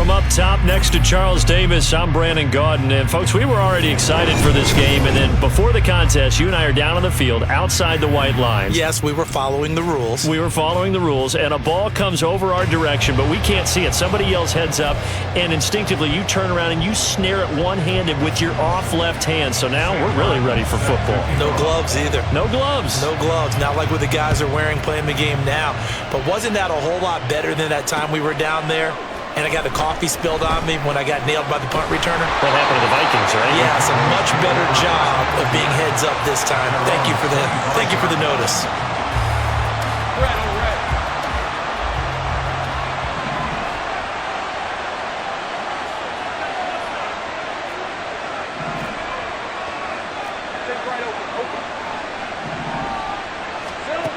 From up top next to Charles Davis, I'm Brandon Gaudin. And, folks, we were already excited for this game. And then before the contest, you and I are down on the field outside the white lines. Yes, we were following the rules. We were following the rules, and a ball comes over our direction, but we can't see it. Somebody yells heads up, and instinctively you turn around and you snare it one-handed with your off left hand. So now we're really ready for football. No gloves either. No gloves. No gloves. Not like what the guys are wearing playing the game now. But wasn't that a whole lot better than that time we were down there? And I got the coffee spilled on me when I got nailed by the punt returner. What happened to the Vikings, right? Yeah, it's a much better job of being heads up this time. Thank you for the notice.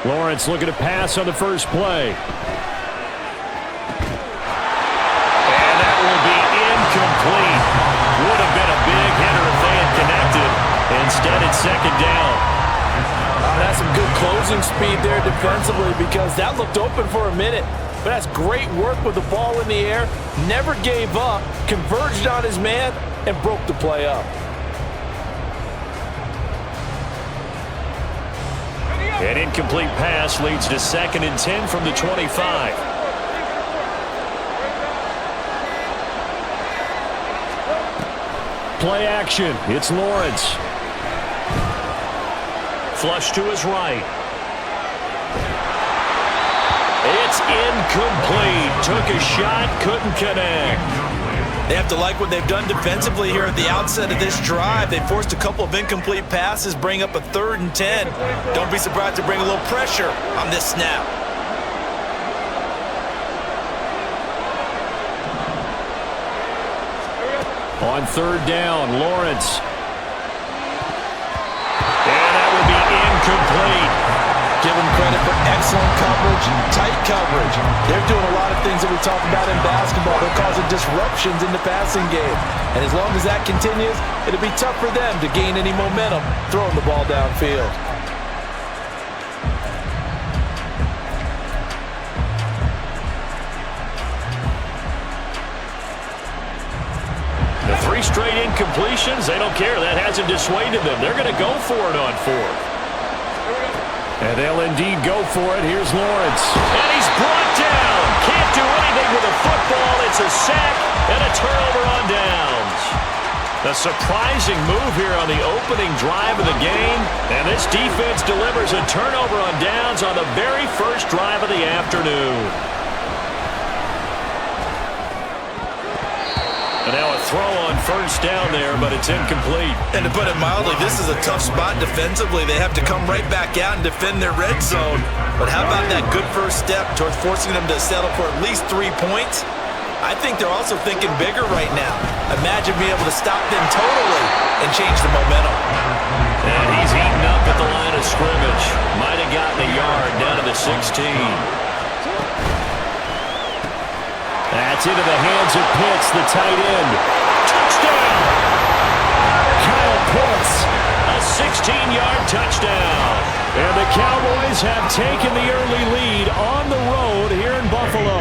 Lawrence looking to pass on the first play. Incomplete. Would have been a big hitter if they had connected. Instead, it's second down. That's some good closing speed there defensively because that looked open for a minute. But that's great work with the ball in the air. Never gave up, converged on his man, and broke the play up. An incomplete pass leads to 2nd and 10 from the 25. Play action. It's Lawrence. Flush to his right. It's incomplete. Took a shot, couldn't connect. They have to like what they've done defensively here at the outset of this drive. They forced a couple of incomplete passes, bring up a 3rd and 10. Don't be surprised to bring a little pressure on this snap. On 3rd down, Lawrence. And that would be incomplete. Give them credit for excellent coverage, tight coverage. They're doing a lot of things that we talk about in basketball. They're causing disruptions in the passing game. And as long as that continues, it'll be tough for them to gain any momentum throwing the ball downfield. The 3 straight incompletions, they don't care. That hasn't dissuaded them. They're going to go for it on 4th. And they'll indeed go for it. Here's Lawrence. And he's brought down. Can't do anything with a football. It's a sack and a turnover on downs. A surprising move here on the opening drive of the game. And this defense delivers a turnover on downs on the very first drive of the afternoon. And now a throw on 1st down there, but it's incomplete. And to put it mildly, this is a tough spot defensively. They have to come right back out and defend their red zone. But how about that good first step towards forcing them to settle for at least 3 points? I think they're also thinking bigger right now. Imagine being able to stop them totally and change the momentum. And he's eaten up at the line of scrimmage. Might have gotten a yard down to the 16. That's into the hands of Pitts, the tight end. Touchdown! Kyle Pitts, a 16-yard touchdown. And the Cowboys have taken the early lead on the road here in Buffalo.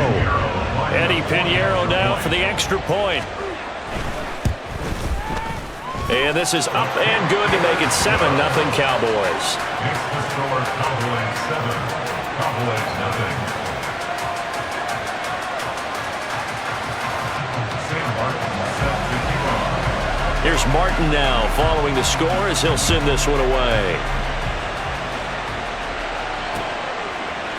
Eddie Pinheiro now for the extra point. And this is up and good to make it 7-0 Cowboys. Cowboys nothing. Here's Martin now following the score as he'll send this one away.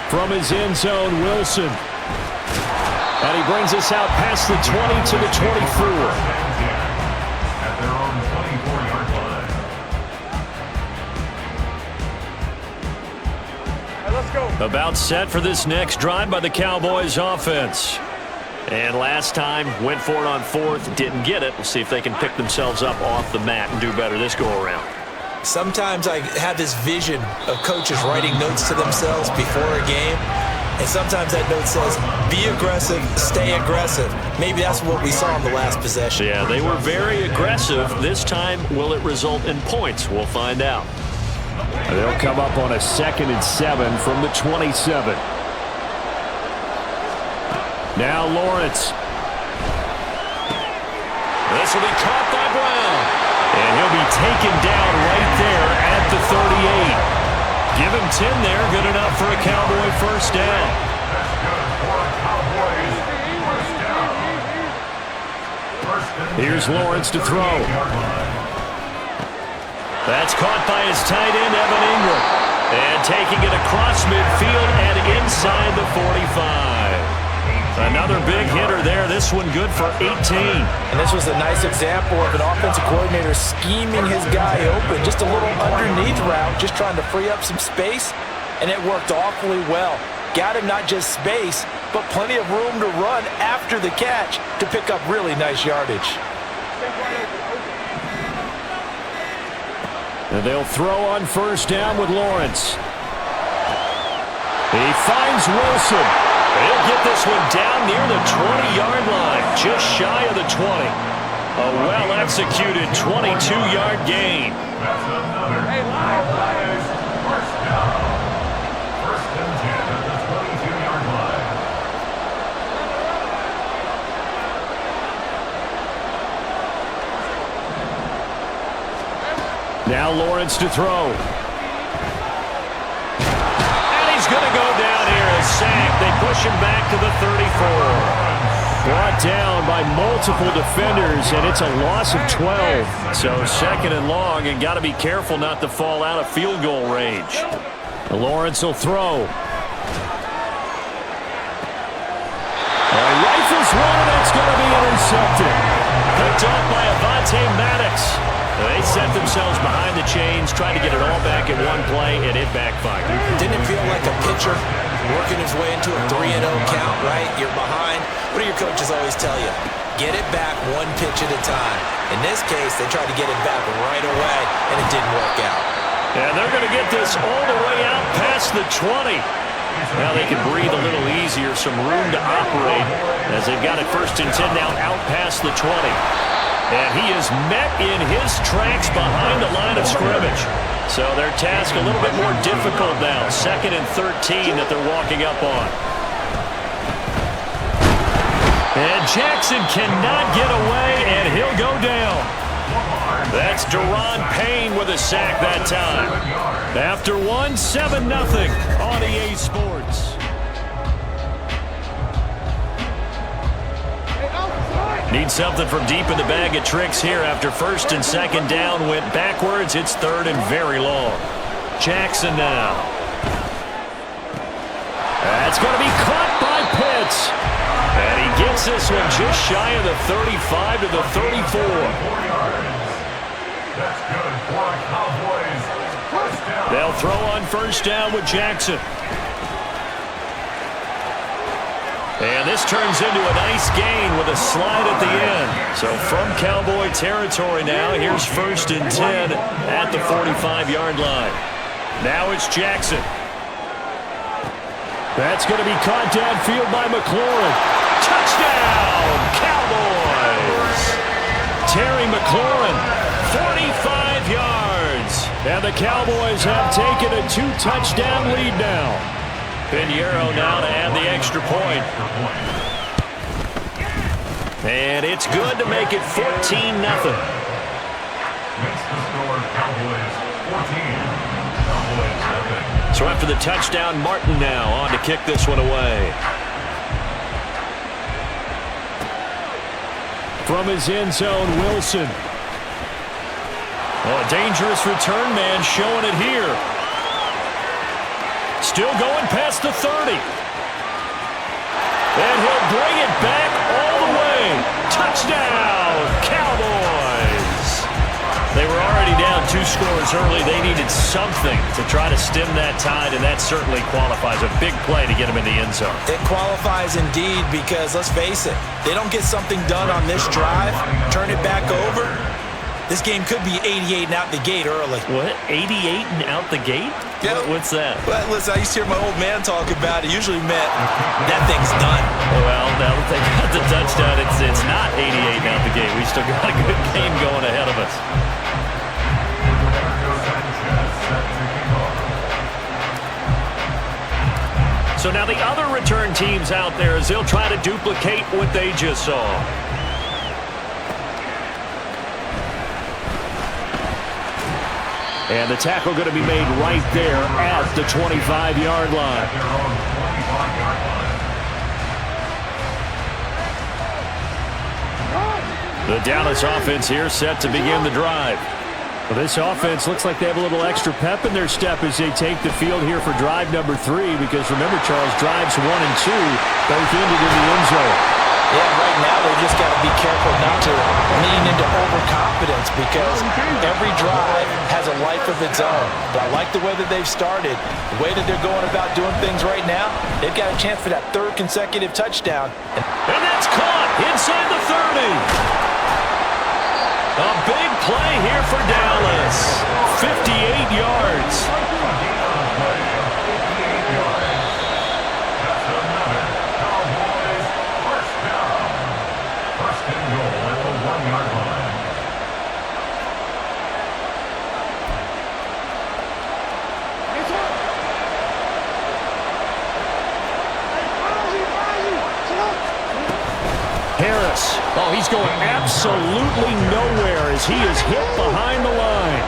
From his end zone, Wilson. And he brings us out past the 20 to the 24. At their own 24-yard line. Let's go. About set for this next drive by the Cowboys offense. And last time, went for it on 4th, didn't get it. We'll see if they can pick themselves up off the mat and do better this go-around. Sometimes I have this vision of coaches writing notes to themselves before a game. And sometimes that note says, be aggressive, stay aggressive. Maybe that's what we saw in the last possession. Yeah, they were very aggressive. This time, will it result in points? We'll find out. They'll come up on a 2nd and 7 from the 27. Now Lawrence. this will be caught by Brown. And he'll be taken down right there at the 38. Give him 10 there. Good enough for a Cowboy first down. Here's Lawrence to throw. That's caught by his tight end, Evan Ingram. And taking it across midfield and inside the 45. Another big hitter there. This one good for 18. And this was a nice example of an offensive coordinator scheming his guy open. Just a little underneath route, just trying to free up some space. And it worked awfully well. Got him not just space, but plenty of room to run after the catch to pick up really nice yardage. And they'll throw on first down with Lawrence. He finds Wilson. He'll get this one down near the 20-yard line, just shy of the 20. A well-executed 22-yard gain. That's another. First down. First and 10 at the 22-yard line. Now Lawrence to throw. And he's going to go down here. A sack. They push him back to the 34. Brought down by multiple defenders, and it's a loss of 12. So second and long, and got to be careful not to fall out of field goal range. Lawrence will throw. Rifles one, and it's going to be intercepted. Picked off by Avonte Maddox. They set themselves behind the chains, trying to get it all back in one play, and it backfired. Didn't it feel like a pitcher working his way into a 3-0 count, right? You're behind. What do your coaches always tell you? Get it back one pitch at a time. In this case, they tried to get it back right away, and it didn't work out. And they're going to get this all the way out past the 20. Now they can breathe a little easier, some room to operate as they've got it first and 10 now out past the 20. And he is met in his tracks behind the line of scrimmage. So their task a little bit more difficult now. Second and 13 that they're walking up on. And Jackson cannot get away, and he'll go down. That's Deron Payne with a sack that time. After 7-0 on EA Sports. Need something from deep in the bag of tricks here after first and second down went backwards. It's third and very long. Jackson now. That's going to be caught by Pitts. And he gets this one just shy of the 35 to the 34. That's good for the Cowboys. First down. They'll throw on first down with Jackson. And this turns into a nice gain with a slide at the end. So from Cowboy territory now, here's first and 10 at the 45-yard line. Now it's Jackson. That's going to be caught downfield by McLaurin. Touchdown, Cowboys! Terry McLaurin, 45 yards. And the Cowboys have taken a 2-touchdown lead now. Pinheiro now to add the extra point. And it's good to make it 14-0. Makes the score Cowboys 14. Cowboys 7. So after the touchdown, Martin now on to kick this one away. From his end zone, Wilson. Oh, a dangerous return man showing it here. Still going past the 30. And he'll bring it back all the way. Touchdown, Cowboys. They were already down 2 scores early. They needed something to try to stem that tide, and that certainly qualifies. A big play to get them in the end zone. It qualifies indeed because, let's face it, they don't get something done on this drive, turn it back over. This game could be 88 and out the gate early. What? 88 and out the gate? Yeah. What's that? Well, listen, I used to hear my old man talk about it. Usually meant that thing's done. Well, now that they got the touchdown, it's not 88 and out the gate. We still got a good game going ahead of us. So now the other return teams out there as they'll try to duplicate what they just saw. And the tackle going to be made right there at the 25-yard line. The Dallas offense here set to begin the drive. Well, this offense looks like they have a little extra pep in their step as they take the field here for drive number 3, because remember, Charles, drives 1 and 2 both ended in the end zone. Yeah, right now they just got to be careful not to lean into overconfidence, because every drive has a life of its own. But I like the way that they've started, the way that they're going about doing things right now. They've got a chance for that 3rd consecutive touchdown. And that's caught inside the 30. A big play here for Dallas. 58 yards. Harris. Oh, he's going absolutely nowhere as he is hit behind the line.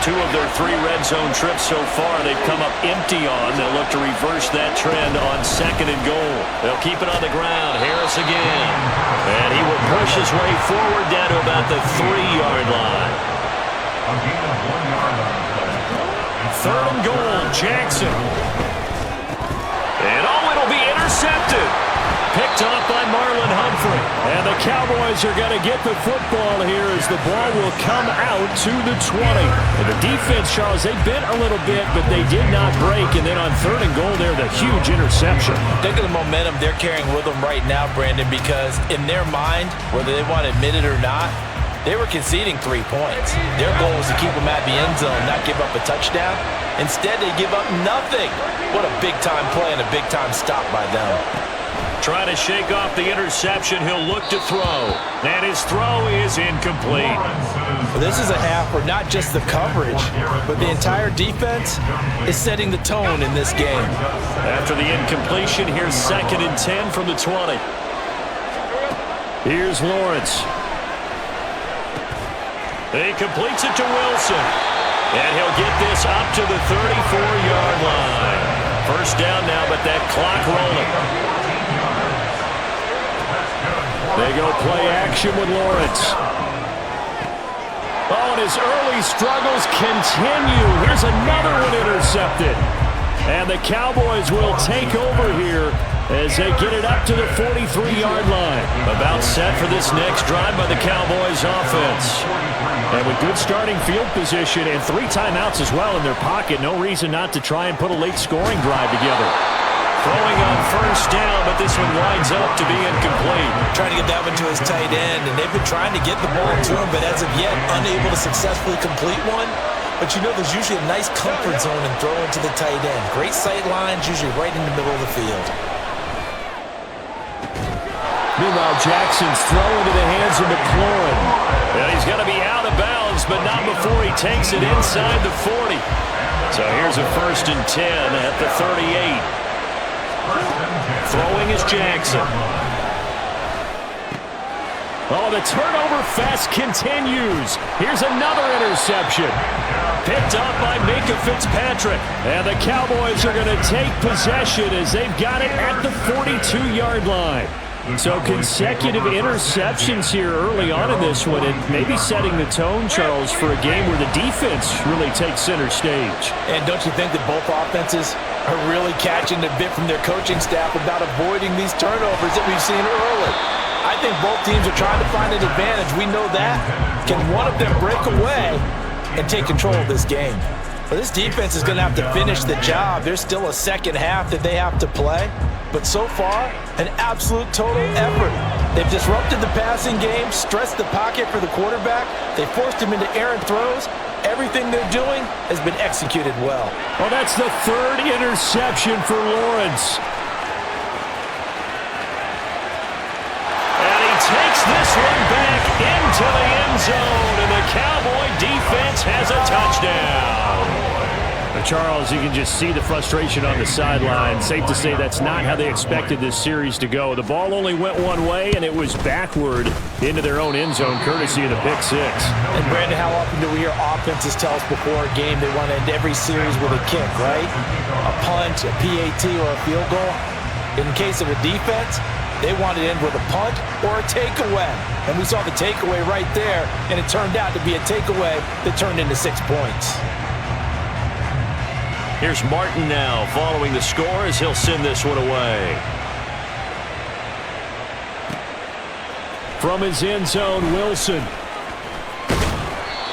2 of their 3 red zone trips so far they've come up empty on. They'll look to reverse that trend on 2nd and goal. They'll keep it on the ground. Harris again. And he will push his way forward down to about the 3-yard line. 3rd and goal, Jackson. And it'll be intercepted. Picked off by Marlon Humphrey. And the Cowboys are going to get the football here as the ball will come out to the 20. And the defense, Charles, they bit a little bit, but they did not break. And then on 3rd and goal there, the huge interception. Think of the momentum they're carrying with them right now, Brandon, because in their mind, whether they want to admit it or not, they were conceding 3 points. Their goal was to keep them at the end zone, not give up a touchdown. Instead, they give up nothing. What a big-time play and a big-time stop by them. Trying to shake off the interception. He'll look to throw. And his throw is incomplete. Well, this is a half where not just the coverage, but the entire defense is setting the tone in this game. After the incompletion, here's 2nd and 10 from the 20. Here's Lawrence. He completes it to Wilson. And he'll get this up to the 34-yard line. 1st down now, but that clock rolling. They go play action with Lawrence. Oh, and his early struggles continue. Here's another one intercepted. And the Cowboys will take over here as they get it up to the 43-yard line. About set for this next drive by the Cowboys offense. And with good starting field position and 3 timeouts as well in their pocket, no reason not to try and put a late scoring drive together. Throwing on 1st down, but this one winds up to be incomplete. Trying to get that one to his tight end, and they've been trying to get the ball to him, but as of yet, unable to successfully complete one. But you know, there's usually a nice comfort zone in throwing to the tight end. Great sight lines, usually right in the middle of the field. Meanwhile, Jackson's throwing to the hands of McLaurin. Well, he's going to be out of bounds, but not before he takes it inside the 40. So here's a 1st and 10 at the 38. Throwing is Jackson. Oh, the turnover fest continues. Here's another interception. Picked up by Minka Fitzpatrick. And the Cowboys are going to take possession as they've got it at the 42-yard line. So consecutive interceptions here early on in this one, and maybe setting the tone, Charles, for a game where the defense really takes center stage. And don't you think that both offenses are really catching the bit from their coaching staff about avoiding these turnovers that we've seen early? I think both teams are trying to find an advantage. We know that. Can one of them break away and take control of this game? Well, this defense is going to have to finish the job. There's still a 2nd half that they have to play. But so far, an absolute total effort. They've disrupted the passing game, stressed the pocket for the quarterback. They forced him into errant throws. Everything they're doing has been executed well. Well, that's the 3rd interception for Lawrence. And he takes this one back into the end zone, and the Cowboy defense has a touchdown. Charles, you can just see the frustration on the sideline. Safe to say that's not how they expected this series to go. The ball only went one way, and it was backward into their own end zone, courtesy of the pick six. And, Brandon, how often do we hear offenses tell us before a game they want to end every series with a kick, right? A punt, a PAT, or a field goal. In case of a defense, they wanted to end with a punt or a takeaway. And we saw the takeaway right there, and it turned out to be a takeaway that turned into 6 points. Here's Martin now following the score as he'll send this one away. From his end zone, Wilson.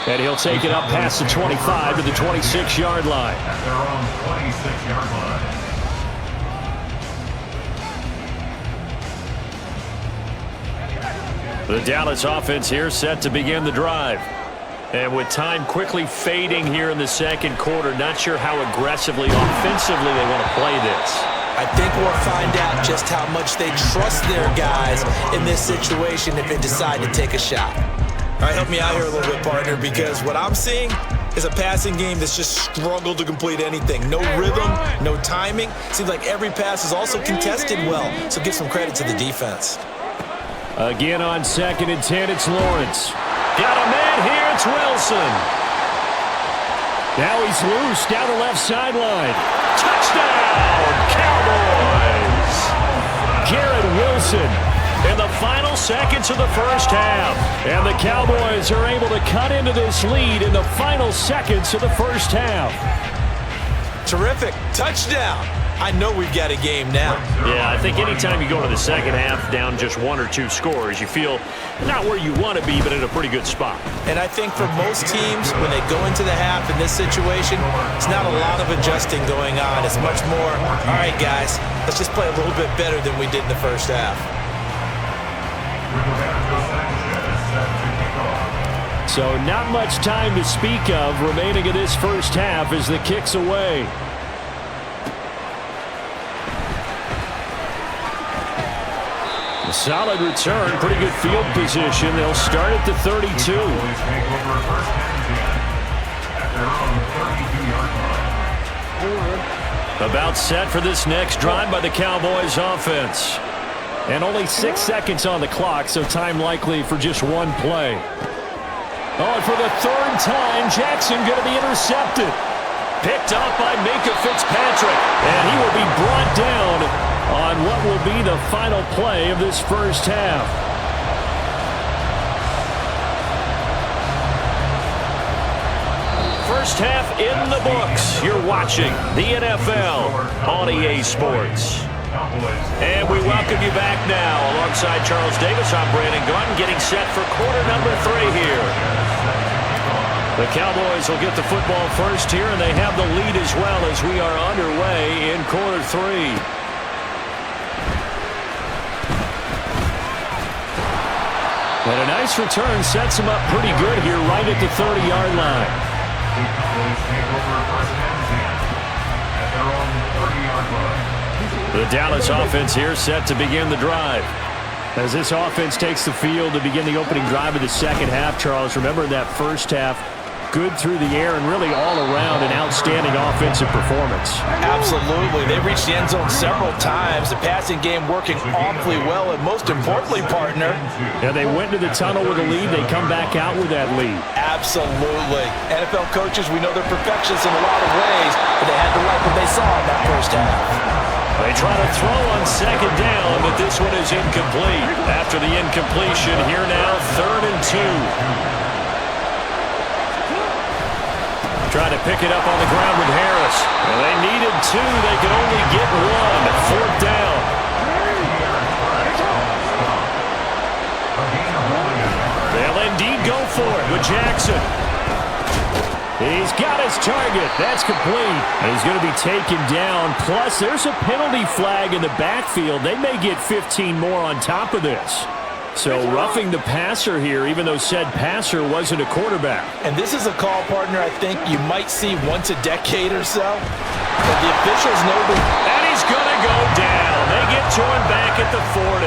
And he'll take it up past the 25 to the 26-yard line. At their own 26-yard line. The Dallas offense here set to begin the drive. And with time quickly fading here in the second quarter, not sure how aggressively, offensively they want to play this. I think we'll find out just how much they trust their guys in this situation if they decide to take a shot. All right, help me out here a little bit, partner, because what I'm seeing is a passing game that's just struggled to complete anything. No rhythm, no timing. Seems like every pass is also contested well, so give some credit to the defense. Again on 2nd and 10, it's Lawrence. Got a man here, it's Wilson. Now he's loose down the left sideline. Touchdown, Cowboys! Garrett Wilson in the final seconds of the first half. And the Cowboys are able to cut into this lead in the final seconds of the first half. Terrific. Touchdown. I know we've got a game now. Yeah, I think anytime you go to the second half down just 1 or 2 scores, you feel not where you want to be, but in a pretty good spot. And I think for most teams, when they go into the half in this situation, it's not a lot of adjusting going on. It's much more, all right, guys, let's just play a little bit better than we did in the first half. So not much time to speak of remaining in this first half as the kick's away. A solid return, pretty good field position. They'll start at the 32. About set for this next drive by the Cowboys offense. And only 6 seconds on the clock, so time likely for just one play. Oh, and for the 3rd time, Jackson going to be intercepted. Picked up by Minkah Fitzpatrick. And he will be brought down on what will be the final play of this first half. First half in the books. You're watching the NFL on EA Sports. And we welcome you back now. Alongside Charles Davis, I'm Brandon Gunn, getting set for quarter number 3 here. The Cowboys will get the football first here, and they have the lead as well as we are underway in quarter 3. And a nice return sets him up pretty good here right at the 30-yard line. The Dallas offense here set to begin the drive. As this offense takes the field to begin the opening drive of the second half, Charles, remember that first half, good through the air and really all around an outstanding offensive performance. Absolutely. They reached the end zone several times. The passing game working awfully well, and most importantly, partner. And they went to the tunnel with a lead. They come back out with that lead. Absolutely. NFL coaches, we know they're perfectionists in a lot of ways, but they had to like what they saw in that first half. They try to throw on 2nd down, but this one is incomplete. After the incompletion, here now, 3rd and 2. Trying to pick it up on the ground with Harris. Well, they needed 2. They could only get 1. 4th down. They'll indeed go for it with Jackson. He's got his target. That's complete. And he's going to be taken down. Plus, there's a penalty flag in the backfield. They may get 15 more on top of this. So roughing the passer here, even though said passer wasn't a quarterback. And this is a call, partner, I think you might see once a decade or so. But the officials know that. And he's going to go down. They get to him back at the 40.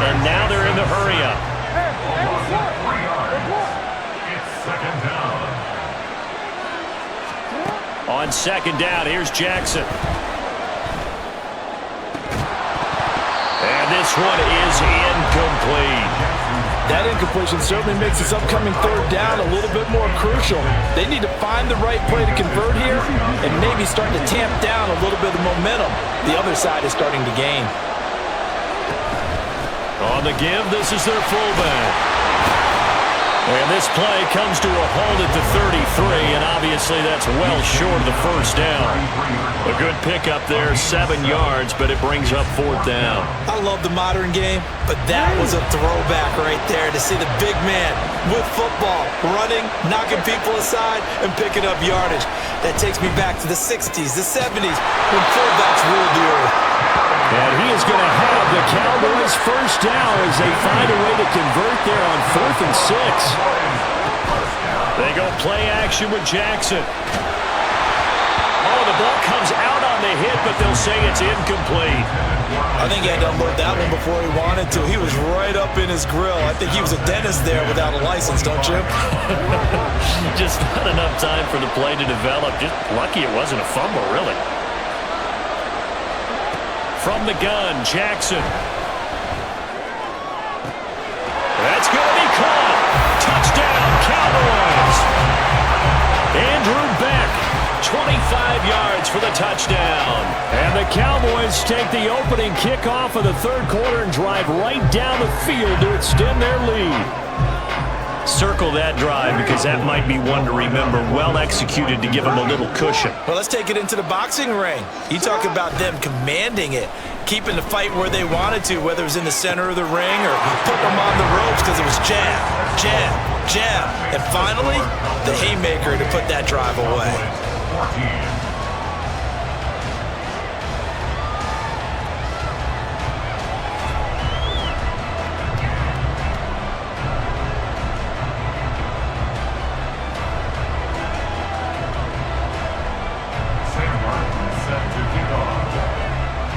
And now they're in the hurry-up. On On second down, here's Jackson. And this one is incomplete. That incompletion certainly makes this upcoming third down a little bit more crucial. They need to find the right play to convert here and maybe start to tamp down a little bit of momentum the other side is starting to gain. On the give, this is their fullback. And this play comes to a halt at the 33, and obviously that's well short of the first down. A good pickup there, 7 yards, but it brings up fourth down. I love the modern game, but that was a throwback right there to see the big man with football, running, knocking people aside, and picking up yardage. That takes me back to the 60s, the 70s, when fullbacks ruled the earth. And he is going to have the Cowboys first down as they find a way to convert there on 4th and 6. They go play action with Jackson. Oh, the ball comes out on the hit, but they'll say it's incomplete. I think he had to unload that one before he wanted to. He was right up in his grill. I think he was a dentist there without a license, don't you? Just not enough time for the play to develop. Just lucky it wasn't a fumble, really. From the gun, Jackson. That's going to be caught. Touchdown, Cowboys. Andrew Beck, 25 yards for the touchdown. And the Cowboys take the opening kickoff of the third quarter and drive right down the field to extend their lead. Circle that drive because that might be one to remember. Well executed to give them a little cushion. Well, let's take it into the boxing ring. You talk about them commanding it, keeping the fight where they wanted to, whether it was in the center of the ring or putting them on the ropes because it was jab, jab, jab. And finally, the haymaker to put that drive away.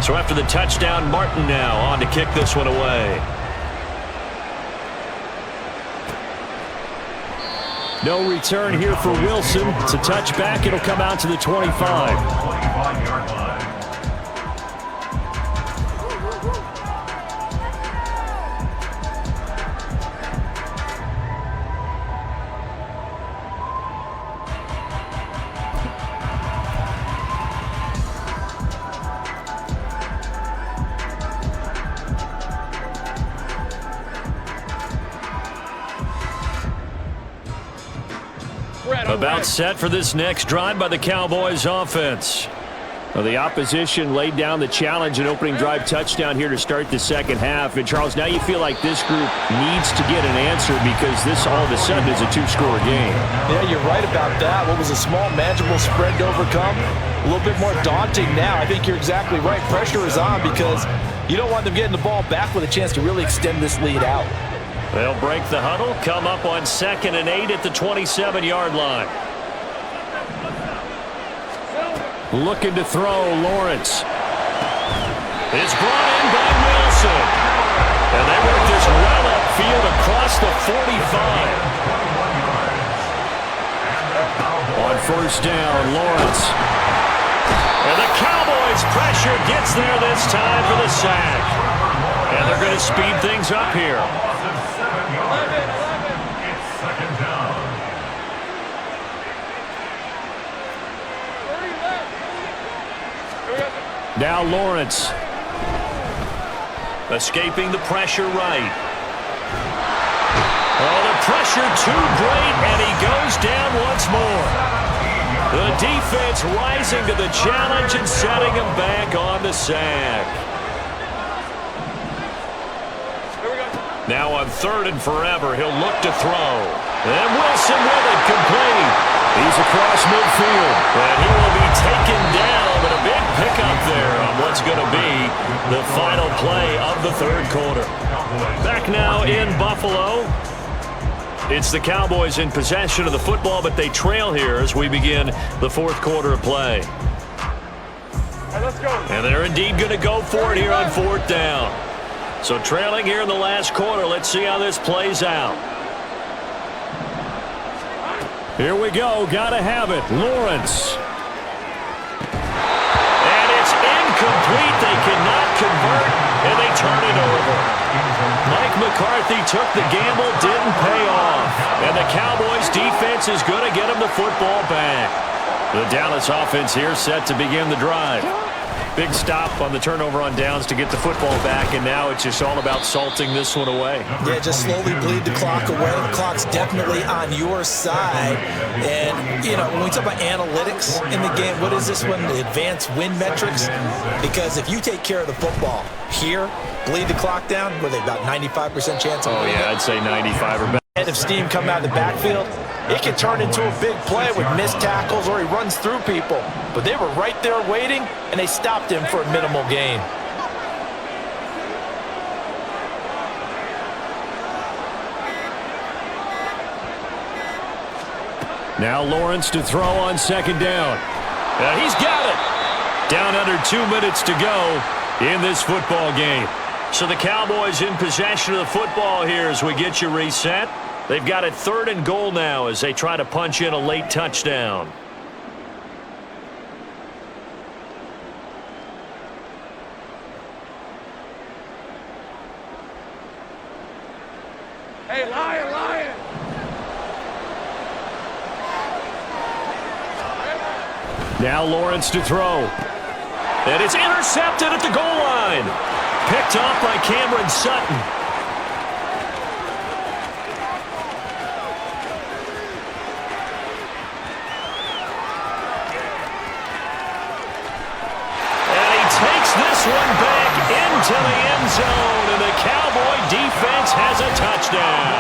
So after the touchdown, Martin now on to kick this one away. No return here for Wilson. It's a touchback. It'll come out to the 25. 25-yard line. About set for this next drive by the Cowboys offense. Well, the opposition laid down the challenge and opening drive touchdown here to start the second half. And, Charles, now you feel like this group needs to get an answer because this all of a sudden is a two-score game. Yeah, you're right about that. What was a small, manageable spread to overcome, a little bit more daunting now. I think you're exactly right. Pressure is on because you don't want them getting the ball back with a chance to really extend this lead out. They'll break the huddle, come up on 2nd and 8 at the 27-yard line. Looking to throw, Lawrence. It's brought in by Wilson. And they work this well upfield across the 45. On first down, Lawrence. And the Cowboys pressure gets there this time for the sack. And they're going to speed things up here. Now Lawrence. Escaping the pressure right. Oh, the pressure too great, and he goes down once more. The defense rising to the challenge and setting him back on the sack. Now on 3rd and forever, he'll look to throw. And Wilson with it, complete. He's across midfield, and he will be taken down, but a big pickup there on what's going to be the final play of the third quarter. Back now in Buffalo. It's the Cowboys in possession of the football, but they trail here as we begin the fourth quarter of play. Let's go. And they're indeed going to go for it here on 4th down. So trailing here in the last quarter, let's see how this plays out. Here we go, gotta have it. Lawrence. incomplete. They cannot convert, and they turn it over. Mike McCarthy took the gamble, didn't pay off. And the Cowboys defense is going to get him the football back. The Dallas offense here set to begin the drive. Big stop on the turnover on downs to get the football back, and now it's just all about salting this one away. Yeah, just slowly bleed the clock away. The clock's definitely on your side. And, you know, when we talk about analytics in the game, what is this one? The advanced win metrics? Because if you take care of the football here, bleed the clock down, what are they, about 95% chance of winning? Yeah, I'd say 95 or better. Head of steam come out of the backfield, it can turn into a big play with missed tackles or he runs through people. But they were right there waiting, and they stopped him for a minimal gain. Now Lawrence to throw on second down. He's got it. Down under 2 minutes to go in this football game. So the Cowboys in possession of the football here as we get you reset. They've got it 3rd and goal now as they try to punch in a late touchdown. Hey, Lion, Lion! Now Lawrence to throw. And it's intercepted at the goal line. Picked off by Cameron Sutton. This one back into the end zone, and the Cowboy defense has a touchdown.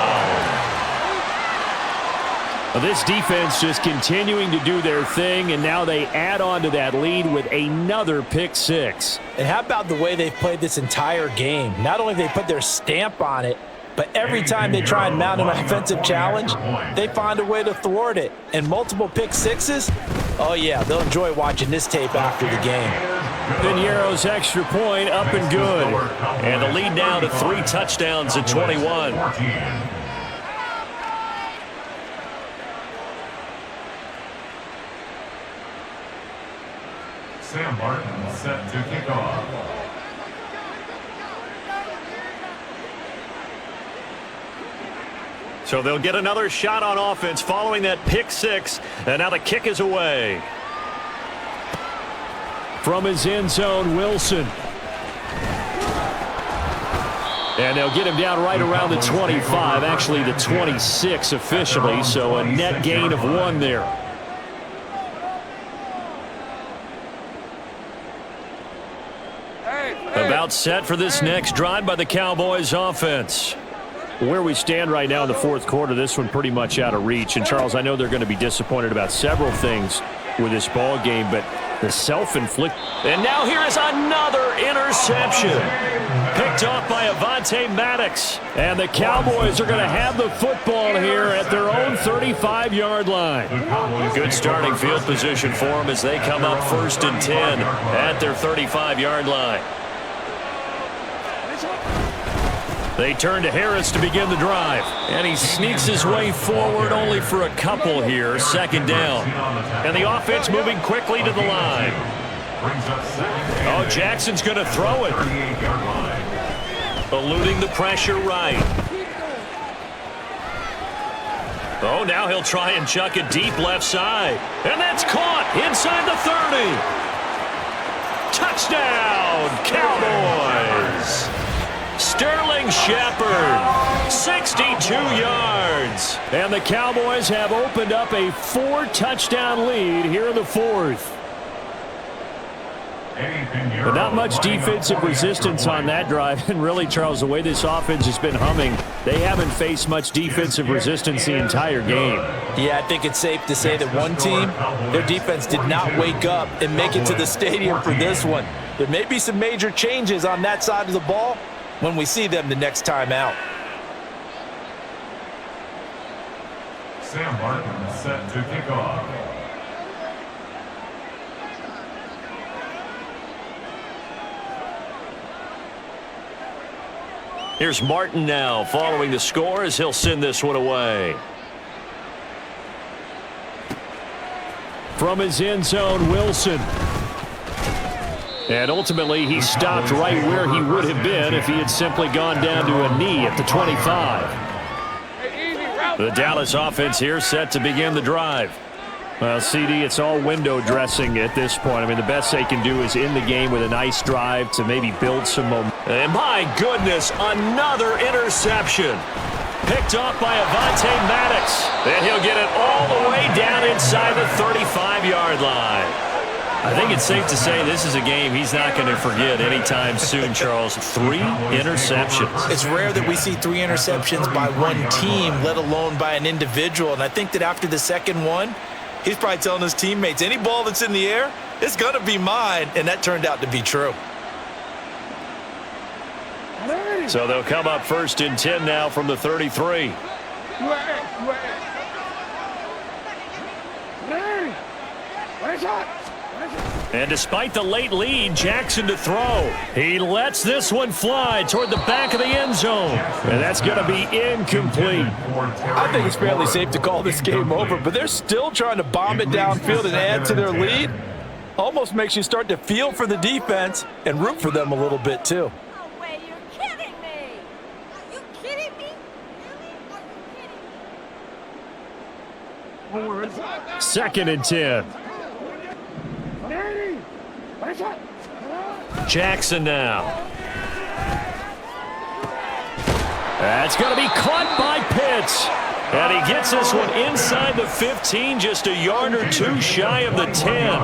This defense just continuing to do their thing, and now they add on to that lead with another pick six. And how about the way they've played this entire game? Not only have they put their stamp on it, but every time they try and mount an offensive challenge, they find a way to thwart it. And multiple pick sixes, oh yeah, they'll enjoy watching this tape after the game. Piñeiro's extra point up and good. And the lead now to 3 touchdowns at 21. Sam Martin set to kick off. So they'll get another shot on offense following that pick six. And now the kick is away. From his end zone, Wilson. And they'll get him down right around the 25, actually the 26 officially, so a net gain of 1 there. About set for this next drive by the Cowboys offense. Where we stand right now in the 4th quarter, this one pretty much out of reach. And, Charles, I know they're going to be disappointed about several things with this ball game, but the self-inflicted. And now here is another interception. Picked off by Avonte Maddox. And the Cowboys are going to have the football here at their own 35-yard line. Good starting field position for them as they come up 1st and 10 at their 35-yard line. They turn to Harris to begin the drive. And he sneaks his way forward only for a couple here. 2nd down. And the offense moving quickly to the line. Oh, Jackson's going to throw it. Eluding the pressure right. Oh, now he'll try and chuck it deep left side. And that's caught inside the 30. Touchdown, Cowboys. Sterling Shepard, 62 yards. And the Cowboys have opened up a 4-touchdown lead here in the 4th. But not much defensive resistance on that drive. And really, Charles, the way this offense has been humming, they haven't faced much defensive resistance the entire game. Yeah, I think it's safe to say that one team, their defense did not wake up and make it to the stadium for this one. There may be some major changes on that side of the ball when we see them the next time out. Sam Martin set to kick off. Here's Martin now following the score as he'll send this one away. From his end zone, Wilson. And ultimately, he stopped right where he would have been if he had simply gone down to a knee at the 25. The Dallas offense here set to begin the drive. Well, CD, it's all window dressing at this point. I mean, the best they can do is end the game with a nice drive to maybe build some momentum. And my goodness, another interception. Picked off by Avonte Maddox. And he'll get it all the way down inside the 35-yard line. I think it's safe to say this is a game he's not going to forget anytime soon, Charles. 3 interceptions. It's rare that we see 3 interceptions by one team, let alone by an individual. And I think that after the second one, he's probably telling his teammates, any ball that's in the air, it's going to be mine. And that turned out to be true. So they'll come up 1st and 10 now from the 33. And despite the late lead, Jackson to throw. He lets this one fly toward the back of the end zone. And that's going to be incomplete. I think it's fairly safe to call this game over, but they're still trying to bomb it downfield and add to their lead. Almost makes you start to feel for the defense and root for them a little bit too. No way, you're kidding me. Are you kidding me? Really? Are you kidding me? 2nd and 10. Jackson now. That's going to be caught by Pitts. And he gets this one inside the 15, just a yard or 2 shy of the 10.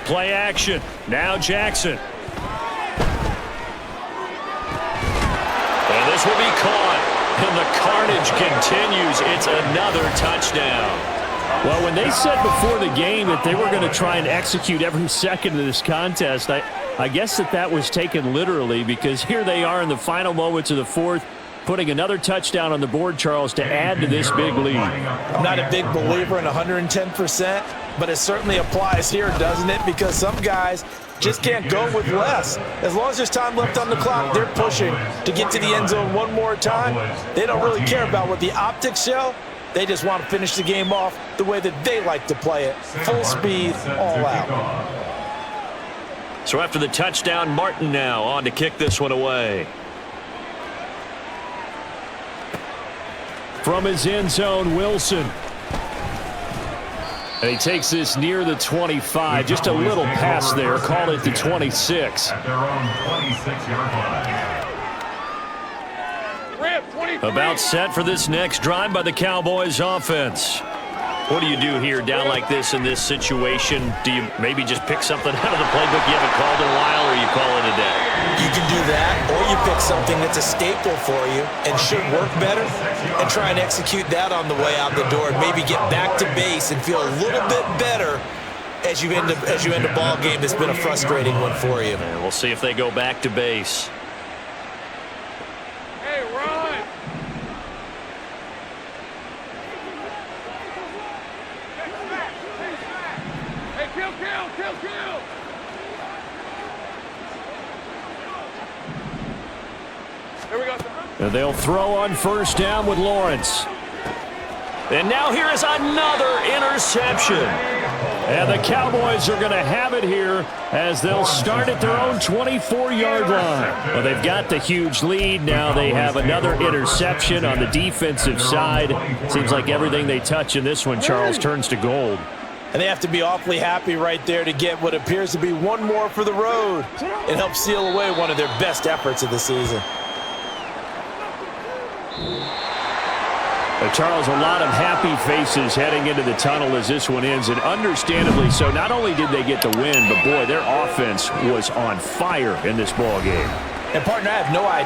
Play action. Now Jackson. And this will be caught. And the carnage continues. It's another touchdown. Well, when they said before the game that they were going to try and execute every second of this contest, I guess that was taken literally, because here they are in the final moments of the 4th, putting another touchdown on the board, Charles, to add to this big lead. I'm not a big believer in 110%, but it certainly applies here, doesn't it? Because some guys just can't go with less. As long as there's time left on the clock, they're pushing to get to the end zone one more time. They don't really care about what the optics show. They just want to finish the game off the way that they like to play it. Full speed, all out. So after the touchdown, Martin now on to kick this one away. From his end zone, Wilson. And he takes this near the 25. Just a little pass there. Call it the 26. At their own 26-yard line. About set for this next drive by the Cowboys offense. What do you do here down like this in this situation? Do you maybe just pick something out of the playbook you haven't called in a while, or you call it a day? You can do that, or you pick something that's a staple for you and should work better and try and execute that on the way out the door and maybe get back to base and feel a little bit better as you end a ball game that's been a frustrating one for you. And we'll see if they go back to base. And they'll throw on 1st down with Lawrence. And now here is another interception. And the Cowboys are going to have it here as they'll start at their own 24-yard line. Well, they've got the huge lead. Now they have another interception on the defensive side. Seems like everything they touch in this one, Charles, turns to gold. And they have to be awfully happy right there to get what appears to be one more for the road. It helps seal away one of their best efforts of the season. Charles, a lot of happy faces heading into the tunnel as this one ends, and understandably so. Not only did they get the win, but boy, their offense was on fire in this ball game. And partner, I have no idea